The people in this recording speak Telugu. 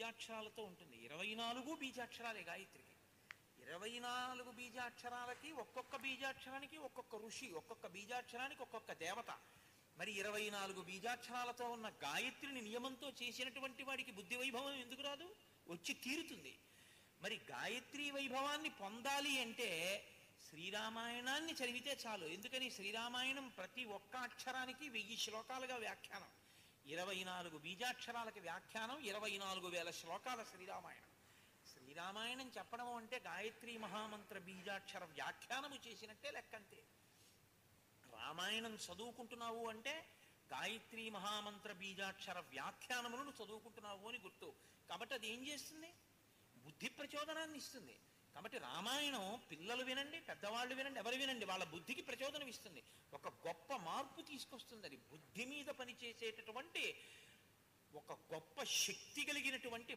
బీజాక్షరాలతో ఉంటుంది. 24 బీజాక్షరాలే గాయత్రికి. 24 బీజాక్షరాలకి ఒక్కొక్క బీజాక్షరానికి ఒక్కొక్క ఋషి, ఒక్కొక్క బీజాక్షరానికి ఒక్కొక్క దేవత. మరి 24 బీజాక్షరాలతో ఉన్న గాయత్రిని నియమంతో చేసినటువంటి వాడికి బుద్ధి వైభవం ఎందుకు రాదు? వచ్చి తీరుతుంది. మరి గాయత్రి వైభవాన్ని పొందాలి అంటే శ్రీరామాయణాన్ని చదివితే చాలు. ఎందుకని? శ్రీరామాయణం ప్రతి ఒక్క అక్షరానికి 1000 శ్లోకాలుగా వ్యాఖ్యానం. 24 బీజాక్షరాలకి వ్యాఖ్యానం, 24,000 శ్లోకాల శ్రీరామాయణం. శ్రీరామాయణం చెప్పడం అంటే గాయత్రి మహామంత్ర బీజాక్షర వ్యాఖ్యానము చేసినట్టే లెక్కంతే. రామాయణం చదువుకుంటున్నావు అంటే గాయత్రి మహామంత్ర బీజాక్షర వ్యాఖ్యానములను చదువుకుంటున్నావు అని గుర్తు. కాబట్టి అది ఏం చేస్తుంది? బుద్ధి ప్రచోదనాన్ని ఇస్తుంది. కాబట్టి రామాయణం పిల్లలు వినండి, పెద్దవాళ్ళు వినండి, ఎవరు వినండి, వాళ్ళ బుద్ధికి ప్రచోదనం ఇస్తుంది. ఒక గొప్ప మార్పు తీసుకొస్తుంది. అది బుద్ధి మీద పనిచేసేటటువంటి ఒక గొప్ప శక్తి కలిగినటువంటి